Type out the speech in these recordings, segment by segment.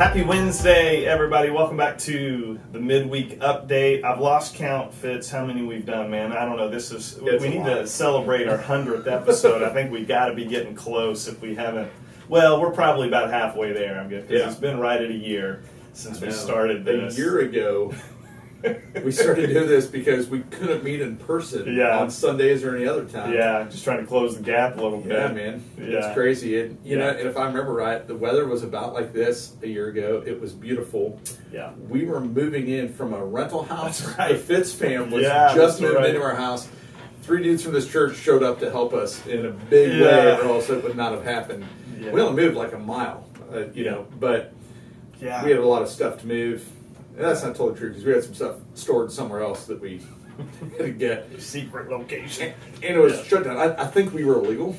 happy Wednesday, everybody. Welcome back to the midweek update. I've lost count, Fitz, how many we've done, man. I don't know. We need to celebrate our 100th episode. I think we got to be getting close if we haven't. Well, we're probably about halfway there, I'm guessing, because it's been right at a year since we started this. A year ago, we started doing this because we couldn't meet in person on Sundays or any other time. Yeah, just trying to close the gap a little bit. Yeah, man. It's crazy. And if I remember right, the weather was about like this a year ago. It was beautiful. Yeah. We were moving in from a rental house. That's right. The Fitz fam was just moving into our house. 3 dudes from this church showed up to help us in a big way, or else it would not have happened. Yeah. We only moved like a mile, but we had a lot of stuff to move. And that's not totally true because we had some stuff stored somewhere else that we had to get. Secret location. And it was shut down. I think we were illegal.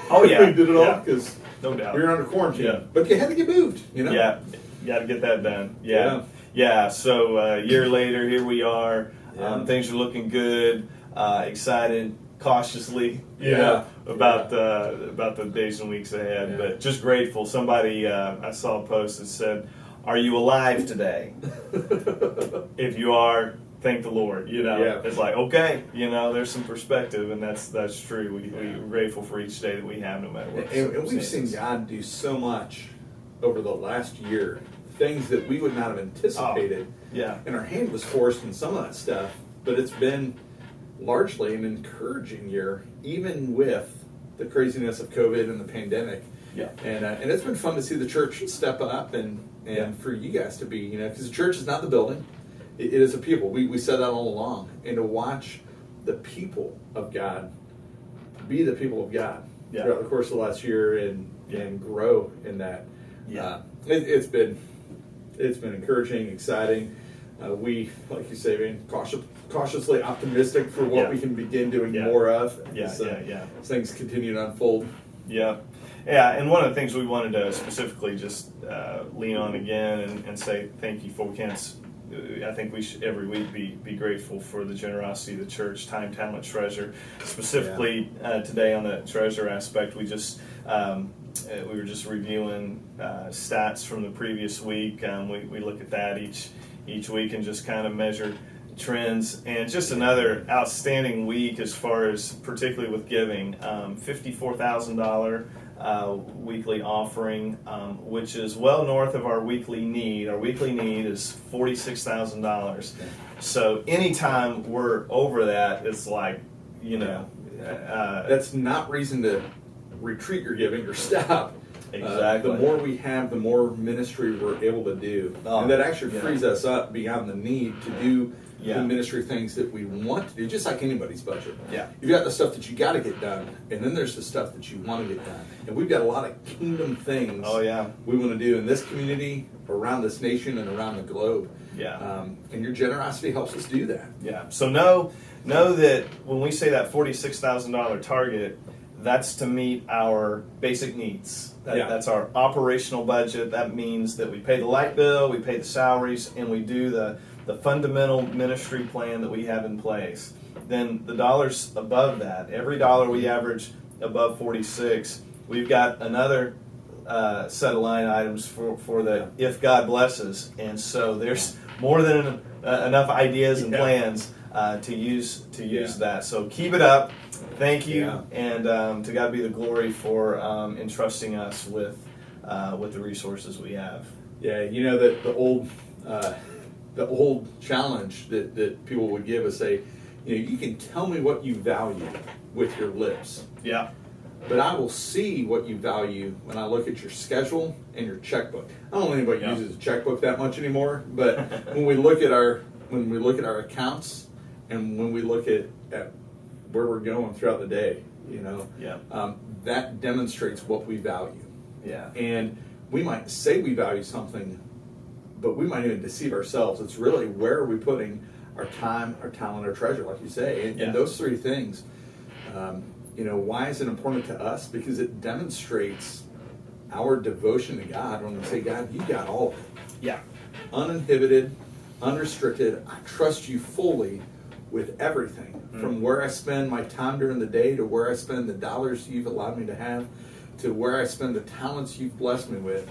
Oh, yeah. We did it all because no doubt. we were under quarantine. Yeah. But you had to get moved, Yeah, you got to get that done. Yeah. So a year later, here we are. Things are looking good. Excited, cautiously, about the days and weeks ahead. But just grateful. Somebody, I saw a post that said, "Are you alive today? If you are, thank the Lord." It's like, okay, there's some perspective, and that's true. We're grateful for each day that we have, no matter what. And we've seen God do so much over the last year, things that we would not have anticipated. And our hand was forced in some of that stuff, but it's been largely an encouraging year, even with the craziness of COVID and the pandemic. And it's been fun to see the church step up and for you guys to be, because the church is not the building, it is a people. We said that all along. And to watch the people of God be the people of God throughout the course of the last year and grow in that. It's been encouraging, exciting. We, like you say, man, cautiously optimistic for what we can begin doing more of as things continue to unfold. Yeah, and one of the things we wanted to specifically just lean on again and say thank you for. We can't. I think we should every week be grateful for the generosity of the church, time, talent, treasure. Specifically today on the treasure aspect, we were just reviewing stats from the previous week. We look at that each week and just kind of measure trends, and just another outstanding week as far as particularly with giving. $54,000 weekly offering, which is well north of our weekly need. Our weekly need is $46,000. So anytime we're over that, it's like, that's not reason to retreat your giving or stop. Exactly. The more we have, the more ministry we're able to do. And that actually frees us up beyond the need to do the ministry things that we want to do, just like anybody's budget. You've got the stuff that you got to get done, and then there's the stuff that you want to get done. And we've got a lot of kingdom things we want to do in this community, around this nation, and around the globe. And your generosity helps us do that. So know that when we say that $46,000 target, that's to meet our basic needs. That's our operational budget. That means that we pay the light bill, we pay the salaries, and we do the fundamental ministry plan that we have in place. Then the dollars above that, every dollar we average above 46, we've got another set of line items for the if God blesses. And so there's more than enough ideas and plans to use that. So keep it up. Thank you, and to God be the glory for entrusting us with the resources we have. The old challenge that people would give us, say, you can tell me what you value with your lips. But I will see what you value when I look at your schedule and your checkbook. I don't know anybody uses a checkbook that much anymore, but when we look at our accounts and when we look at where we're going throughout the day, that demonstrates what we value. And we might say we value something, but we might even deceive ourselves. It's really, where are we putting our time, our talent, our treasure, like you say. And those three things, why is it important to us? Because it demonstrates our devotion to God when we say, God, you got all of it. Uninhibited, unrestricted. I trust you fully with everything, from where I spend my time during the day to where I spend the dollars you've allowed me to have to where I spend the talents you've blessed me with.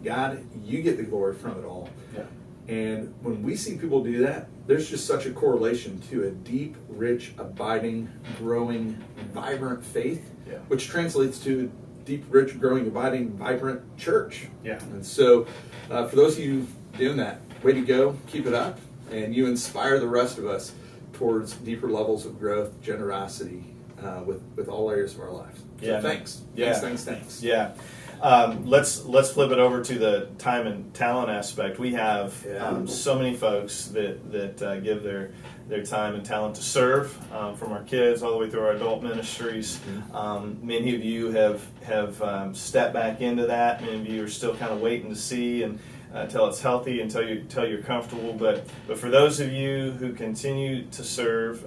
God, you get the glory from it all. Yeah. And when we see people do that, there's just such a correlation to a deep, rich, abiding, growing, vibrant faith, which translates to deep, rich, growing, abiding, vibrant church. Yeah. And so for those of you doing that, way to go, keep it up, and you inspire the rest of us towards deeper levels of growth, generosity, with all areas of our lives. So thanks. Yeah. Thanks. Yeah. Let's flip it over to the time and talent aspect. We have so many folks that give their time and talent to serve, from our kids all the way through our adult ministries. Many of you have stepped back into that. Many of you are still kind of waiting to see and until it's healthy, until you're comfortable. But for those of you who continue to serve,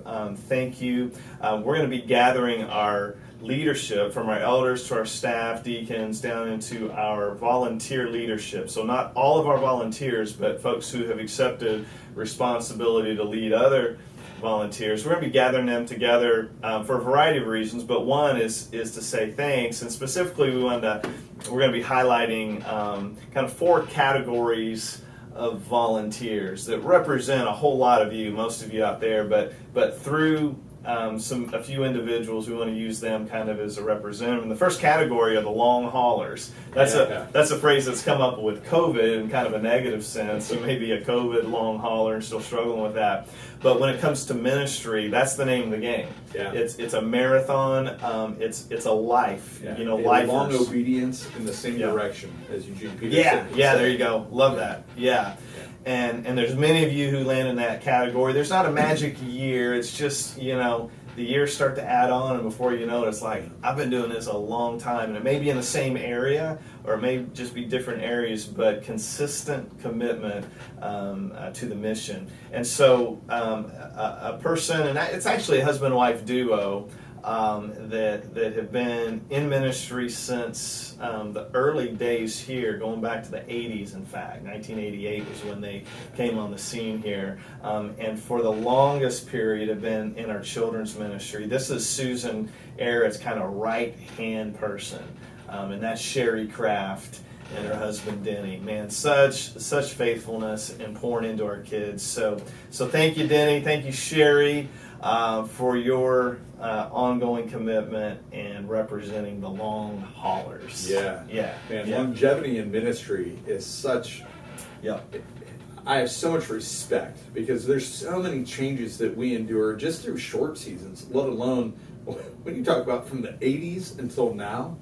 thank you. We're going to be gathering our leadership from our elders to our staff, deacons, down into our volunteer leadership. So not all of our volunteers, but folks who have accepted responsibility to lead other volunteers. We're going to be gathering them together for a variety of reasons, but one is to say thanks, and specifically we're going to be highlighting kind of 4 categories of volunteers that represent a whole lot of you, most of you out there, but through a few individuals, we want to use them kind of as a representative. And the first category are the long haulers. That's a phrase that's come up with COVID in kind of a negative sense. So maybe a COVID long hauler and still struggling with that. But when it comes to ministry, that's the name of the game. Yeah. It's a marathon. It's a life. Yeah. Lifers. Long obedience in the same direction as Eugene Peterson. Yeah. There you go. Love that. Yeah. And there's many of you who land in that category. There's not a magic year. It's just, the years start to add on, and before you know it, it's like, I've been doing this a long time. And it may be in the same area, or it may just be different areas, but consistent commitment to the mission. And so a person, and it's actually a husband-wife duo, that have been in ministry since the early days here, going back to the 80s, in fact. 1988 was when they came on the scene here. And for the longest period have been in our children's ministry. This is Susan Arrett's kind of right-hand person, and that's Sherry Kraft and her husband Denny. Man, such faithfulness and pouring into our kids. So thank you, Denny. Thank you, Sherry, for your ongoing commitment and representing the long haulers. Man, longevity in ministry is such. I have so much respect, because there's so many changes that we endure just through short seasons, let alone when you talk about from the 80s until now.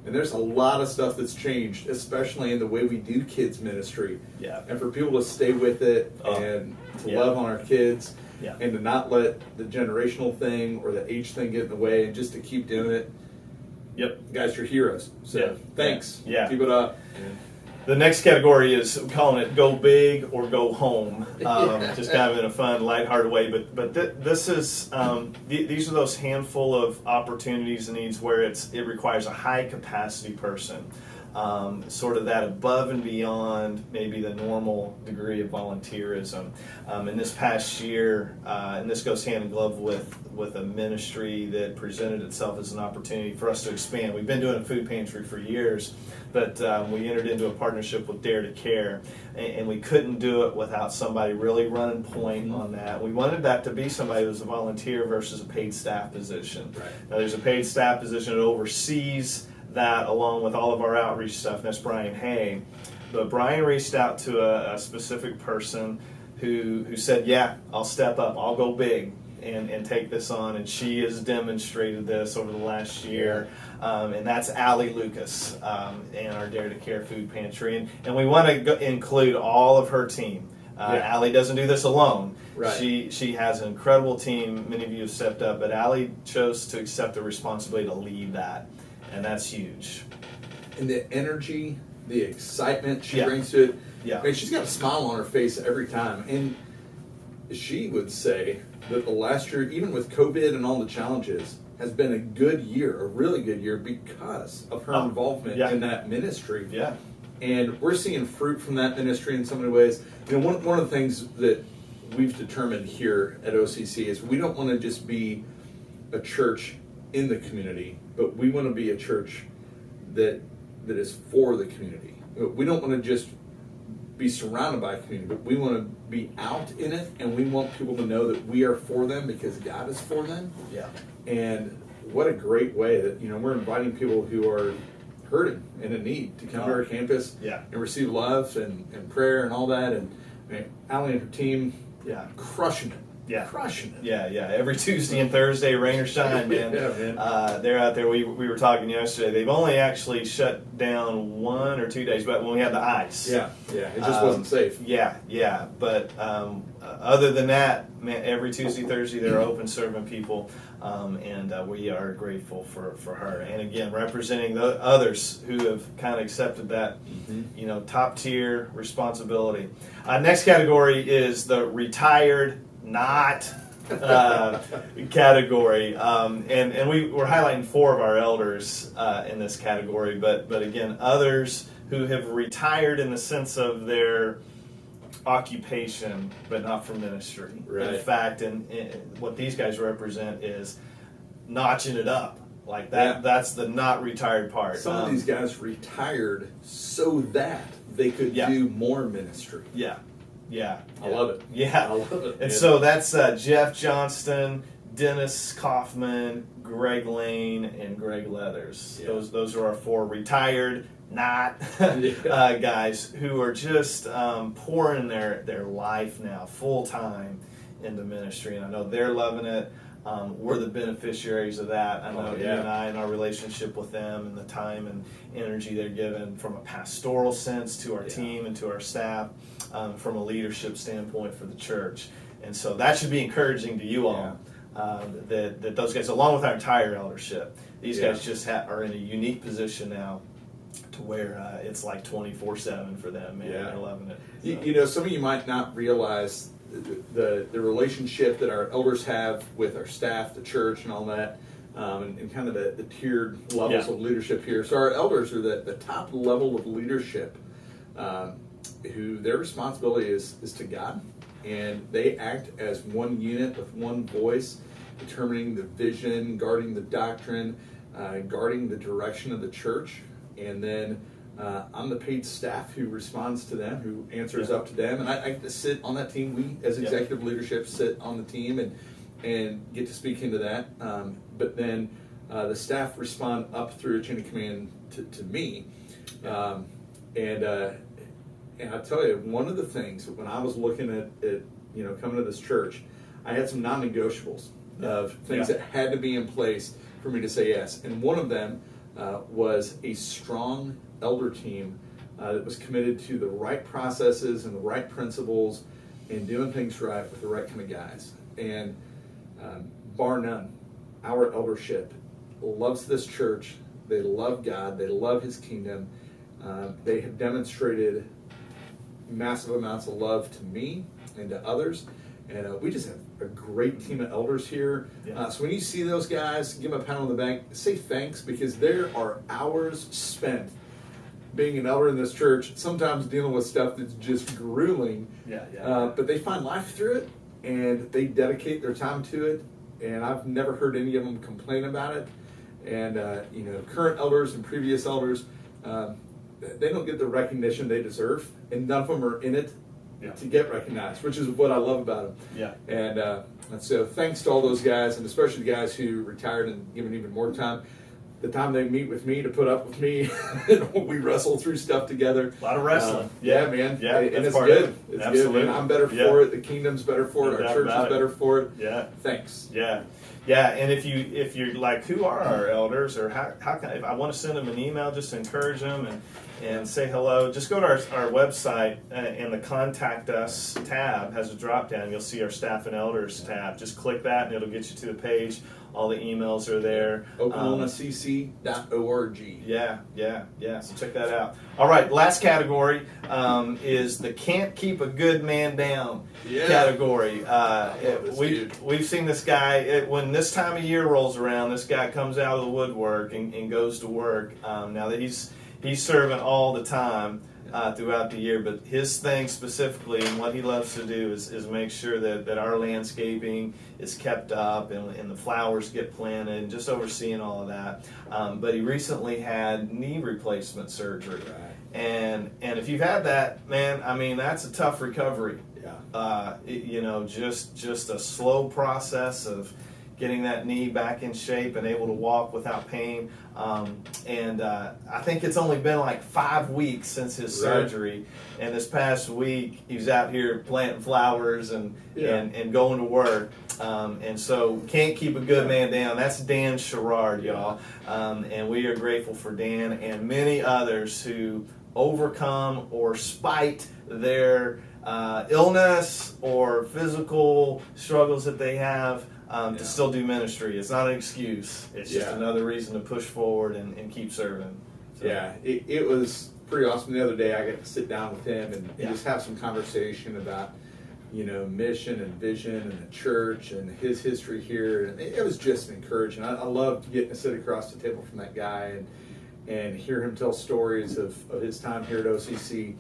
And there's a lot of stuff that's changed, especially in the way we do kids ministry. And for people to stay with it and to love on our kids. And to not let the generational thing or the age thing get in the way, and just to keep doing it. Guys, you're heroes. So thanks. Keep it up. The next category is, we're calling it go big or go home. Just kind of in a fun, lighthearted way. But this is these are those handful of opportunities and needs where it requires a high capacity person. Sort of that above and beyond maybe the normal degree of volunteerism. In this past year, and this goes hand in glove with a ministry that presented itself as an opportunity for us to expand. We've been doing a food pantry for years, but we entered into a partnership with Dare to Care, and we couldn't do it without somebody really running point on that. We wanted that to be somebody who was a volunteer versus a paid staff position. Now, there's a paid staff position that oversees that along with all of our outreach stuff, and that's Brian Hay. But Brian reached out to a specific person who said, I'll step up, I'll go big and take this on, and she has demonstrated this over the last year, and that's Allie Lucas and our Dare to Care food pantry, and we want to include all of her team. Allie doesn't do this alone. She has an incredible team. Many of you have stepped up, but Allie chose to accept the responsibility to lead that. And that's huge. And the energy, the excitement she brings to it. I mean, she's got a smile on her face every time. And she would say that the last year, even with COVID and all the challenges, has been a good year, a really good year, because of her involvement in that ministry. And we're seeing fruit from that ministry in so many ways. One of the things that we've determined here at OCC is we don't want to just be a church in the community, but we want to be a church that is for the community. we don't want to just be surrounded by a community, but we want to be out in it, and we want people to know that we are for them because God is for them. Yeah. And what a great way that, we're inviting people who are hurting and in need to come to our campus and receive love and prayer and all that. And Allie and her team, crushing it. Yeah, crushing it. Yeah. Every Tuesday and Thursday, rain or shine, man. Man. They're out there. We were talking yesterday. They've only actually shut down 1 or 2 days, but when we had the ice. Yeah. It just wasn't safe. Yeah. But other than that, man, every Tuesday, Thursday, they're open serving people, and we are grateful for her. And again, representing the others who have kind of accepted that, top tier responsibility. Next category is the retired not category, and we're highlighting 4 of our elders in this category, but again, others who have retired in the sense of their occupation, but not from ministry. Right. In fact, and what these guys represent is notching it up. Like that. That's the not retired part. Some of these guys retired so that they could do more ministry. I love it. Yeah. I love it. And so that's Jeff Johnston, Dennis Kaufman, Greg Lane, and Greg Leathers. Yeah. Those are our 4 retired, not guys who are just pouring their life now full time into ministry. And I know they're loving it. We're the beneficiaries of that. I know you and I, in our relationship with them, and the time and energy they're given from a pastoral sense to our team and to our staff, from a leadership standpoint for the church. And so that should be encouraging to you all, that those guys, along with our entire eldership, these guys just are in a unique position now to where it's like 24/7 for them, man. They're loving it. So. Some of you might not realize the relationship that our elders have with our staff, the church, and all that, and kind of the tiered levels of leadership here. So our elders are the top level of leadership, who their responsibility is to God, and they act as one unit with one voice, determining the vision, guarding the doctrine, guarding the direction of the church, and then I'm the paid staff who responds to them, who answers up to them, and I get to sit on that team. We, as executive leadership, sit on the team and get to speak into that. But then the staff respond up through a chain of command to me. And I tell you, one of the things when I was looking at coming to this church, I had some non-negotiables of things that had to be in place for me to say yes. And one of them was a strong elder team that was committed to the right processes and the right principles and doing things right with the right kind of guys. And bar none, our eldership loves this church. They love God. They love His kingdom. They have demonstrated massive amounts of love to me and to others. And we just have a great team of elders here. So when you see those guys, give them a pat on the back, say thanks, because there are hours spent being an elder in this church, sometimes dealing with stuff that's just grueling. But they find life through it, and they dedicate their time to it. And I've never heard any of them complain about it. And current elders and previous elders, they don't get the recognition they deserve, and none of them are in it to get recognized, which is what I love about them. And so thanks to all those guys, and especially the guys who retired and given even more time. The time they meet with me to put up with me, we wrestle through stuff together. A lot of wrestling. Man. And it's good. It's good, man. I'm better for it. The kingdom's better for it. Our church is better for it. Thanks. And if you're like, who are our elders, or how can if I want to send them an email just to encourage them and say hello, just go to our website, and the Contact Us tab has a drop down. You'll see our Staff and Elders tab. Just click that and it'll get you to the page. All the emails are there. OklahomaCC.org. So check that out. All right, last category is the can't keep a good man down category. We've seen this guy, when this time of year rolls around, this guy comes out of the woodwork and goes to work. Now that he's serving all the time throughout the year, but his thing specifically and what he loves to do is make sure that our landscaping is kept up and the flowers get planted, and just overseeing all of that. But he recently had knee replacement surgery. And if you've had that, man, I mean, that's a tough recovery. Yeah. Just a slow process of getting that knee back in shape and able to walk without pain. I think it's only been like 5 weeks since his surgery. And this past week, he was out here planting flowers and going to work. And so can't keep a good man down. That's Dan Sherrard, y'all. And we are grateful for Dan and many others who overcome or spite their illness or physical struggles that they have to still do ministry. It's not an excuse. It's just another reason to push forward and keep serving. So. Yeah, it was pretty awesome. The other day I got to sit down with him and just have some conversation about, mission and vision and the church and his history here. And it was just encouraging. I loved getting to sit across the table from that guy and hear him tell stories of his time here at OCC.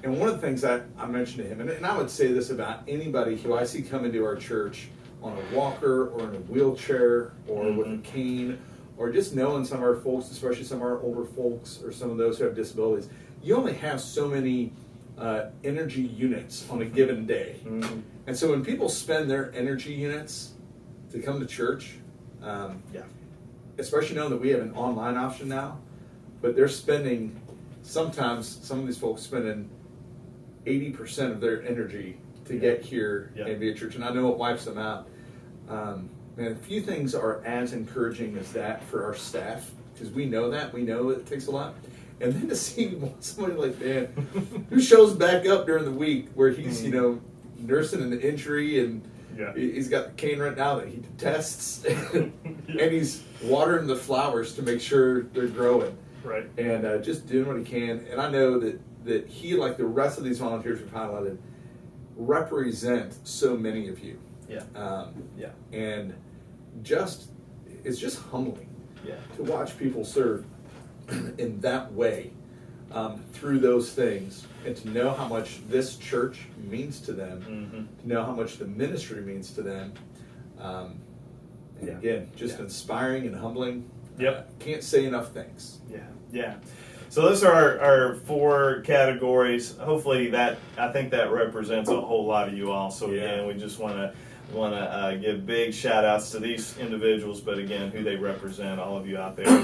And one of the things I mentioned to him, and I would say this about anybody who I see come into our church on a walker or in a wheelchair or with a cane, or just knowing some of our folks, especially some of our older folks or some of those who have disabilities, you only have so many energy units on a given day. And so when people spend their energy units to come to church, especially knowing that we have an online option now, but they're spending, sometimes some of these folks spending 80% of their energy to get here and be at church, and I know it wipes them out. And few things are as encouraging as that for our staff, because we know it takes a lot. And then to see somebody like Dan, who shows back up during the week, where he's nursing an injury and he's got the cane right now that he detests, and he's watering the flowers to make sure they're growing, and just doing what he can. And I know that he, like the rest of these volunteers we've highlighted, represent so many of you. And it's just humbling to watch people serve in that way, through those things, and to know how much this church means to them, to know how much the ministry means to them. And again, just inspiring and humbling. Can't say enough things. So those are our 4 categories. Hopefully I think that represents a whole lot of you all. So again, we just want to give big shout outs to these individuals, but again, who they represent, all of you out there.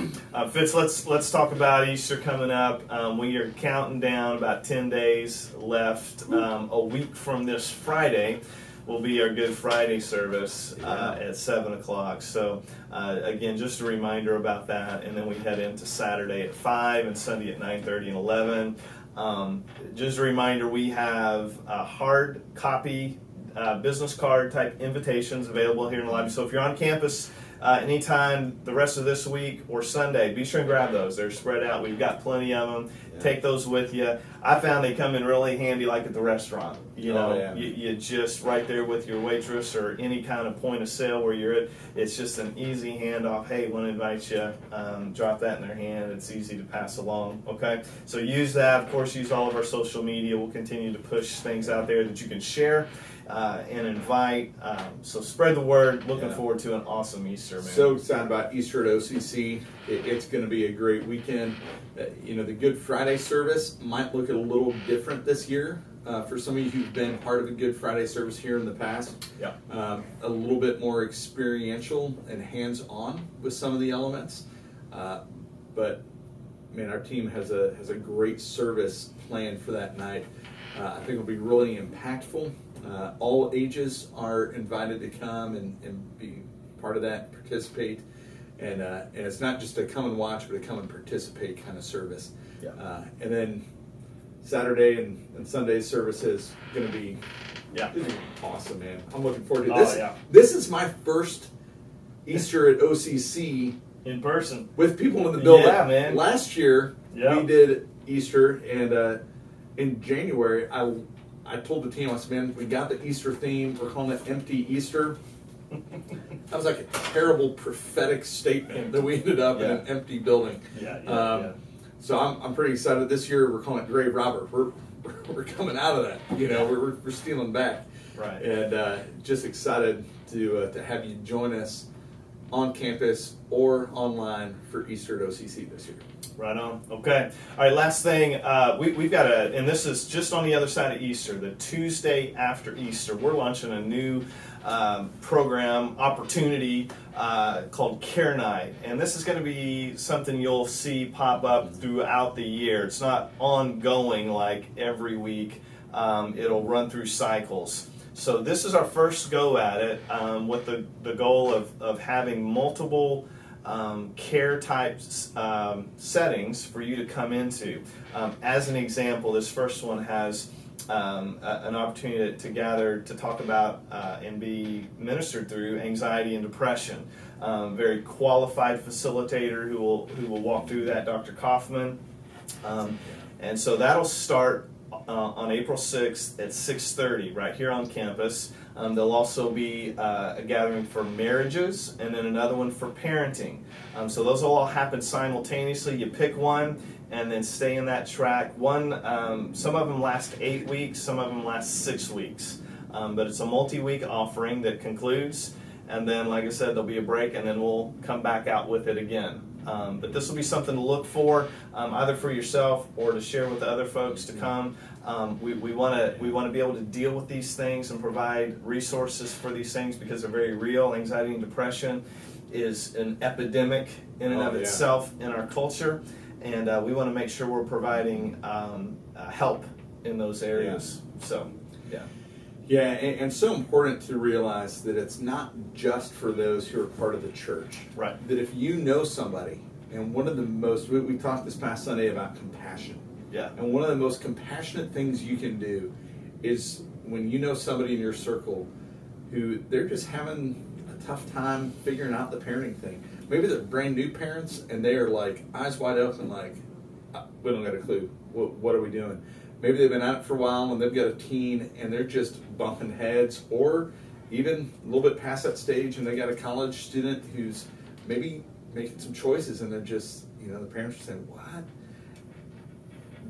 Fitz, let's talk about Easter coming up. We are counting down about 10 days left. A week from this Friday will be our Good Friday service at 7 o'clock. So again, just a reminder about that. And then we head into Saturday at 5 and Sunday at 9:30 and 11. Just a reminder, we have hard copy business card type invitations available here in the lobby. So if you're on campus anytime the rest of this week or Sunday, be sure and grab those. They're spread out. We've got plenty of them. Take those with you. I found they come in really handy, like at the restaurant. You just right there with your waitress or any kind of point of sale where you're at. It's just an easy handoff. Hey, want to invite you. Drop that in their hand. It's easy to pass along. Okay, so use that. Of course, use all of our social media. We'll continue to push things out there that you can share and invite. So spread the word. Looking forward to an awesome Easter, man. So excited about Easter at OCC. It's going to be a great weekend. The Good Friday service might look a little different this year. For some of you who've been part of a Good Friday service here in the past, a little bit more experiential and hands-on with some of the elements. But man, our team has a great service planned for that night. I think it'll be really impactful. All ages are invited to come and be part of that, participate. And it's not just a come and watch, but a come and participate kind of service. And then Saturday and Sunday's service is going to be awesome, man. I'm looking forward to this. This is my first Easter at OCC in person with people in the building. Man. Last year we did Easter, and in January I told the team, I said, man, we got the Easter theme. We're calling it Empty Easter. That was like a terrible prophetic statement that we ended up in an empty building. So I'm pretty excited. This year we're calling it Grave Robber. We're coming out of that. We're stealing back. And just excited to have you join us on campus or online for Easter at OCC this year. Right on. Okay. All right. Last thing, we've got and this is just on the other side of Easter, the Tuesday after Easter. We're launching a new program opportunity called Care Night, and this is going to be something you'll see pop up throughout the year. It's not ongoing like every week. It'll run through cycles. So this is our first go at it with the goal of having multiple care type settings for you to come into. As an example, this first one has an opportunity to gather to talk about and be ministered through anxiety and depression. Very qualified facilitator who will walk through that, Dr. Kaufman. And so that'll start on April 6th at 6:30 right here on campus. There'll also be a gathering for marriages and then another one for parenting. So those will all happen simultaneously. You pick one and then stay in that track. Some of them last 8 weeks, some of them last 6 weeks. But it's a multi-week offering that concludes. And then, like I said, there'll be a break and then we'll come back out with it again. But this will be something to look for, either for yourself or to share with other folks to come. We want to be able to deal with these things and provide resources for these things because they're very real. Anxiety and depression is an epidemic in and of itself in our culture, and we want to make sure we're providing help in those areas. So, yeah. Yeah, and so important to realize that it's not just for those who are part of the church. Right. That if you know somebody, and one of the most, we talked this past Sunday about compassion. Yeah. And one of the most compassionate things you can do is when you know somebody in your circle who they're just having a tough time figuring out the parenting thing. Maybe they're brand new parents and they are like eyes wide open like, we don't got a clue. What are we doing? Maybe they've been at it for a while and they've got a teen and they're just bumping heads, or even a little bit past that stage and they got a college student who's maybe making some choices and they're just, the parents are saying, what?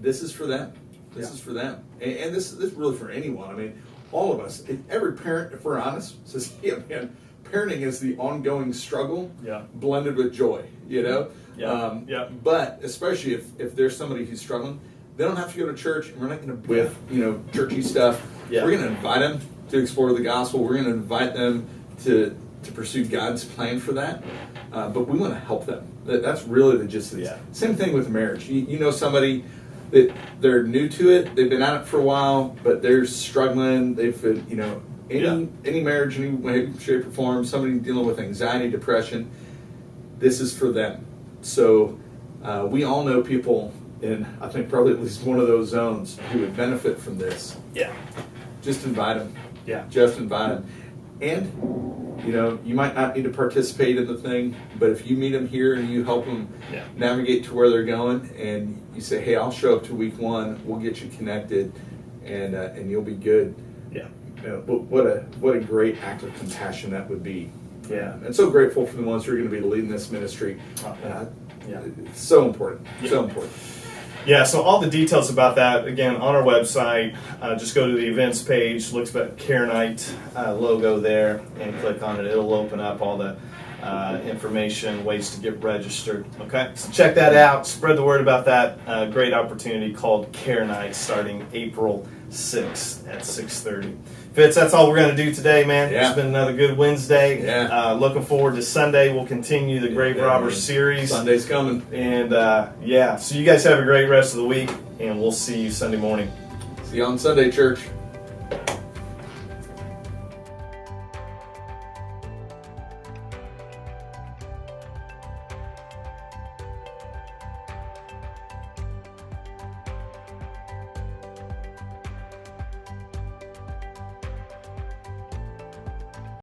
This is for them. This is for them. And this is really for anyone. I mean, all of us, every parent, if we're honest, says, yeah, man, parenting is the ongoing struggle blended with joy, But especially if there's somebody who's struggling, they don't have to go to church, and we're not going to with churchy stuff. Yeah. We're going to invite them to explore the gospel. We're going to invite them to pursue God's plan for that. But we want to help them. That's really the gist of this. Same thing with marriage. You know somebody that they're new to it. They've been at it for a while, but they're struggling. They've been, any marriage, any way, shape, or form. Somebody dealing with anxiety, depression. This is for them. So we all know people in, I think, probably at least one of those zones who would benefit from this. Yeah. Just invite them. Yeah. Just invite them. And, you might not need to participate in the thing, but if you meet them here and you help them navigate to where they're going, and you say, hey, I'll show up to week 1, we'll get you connected, and you'll be good. Yeah. What a great act of compassion that would be. Yeah. And so grateful for the ones who are going to be leading this ministry. It's so important. Yeah. So important. Yeah, so all the details about that, again, on our website, just go to the events page, look at the Care Night logo there, and click on it. It'll open up all the information, ways to get registered. Okay, so check that out. Spread the word about that great opportunity called Care Night starting April 6th at 6:30. Fitz, that's all we're going to do today, man. Yeah. It's been another good Wednesday. Yeah. Looking forward to Sunday. We'll continue the Grave Robber series. Sunday's coming. And, so you guys have a great rest of the week, and we'll see you Sunday morning. See you on Sunday, church.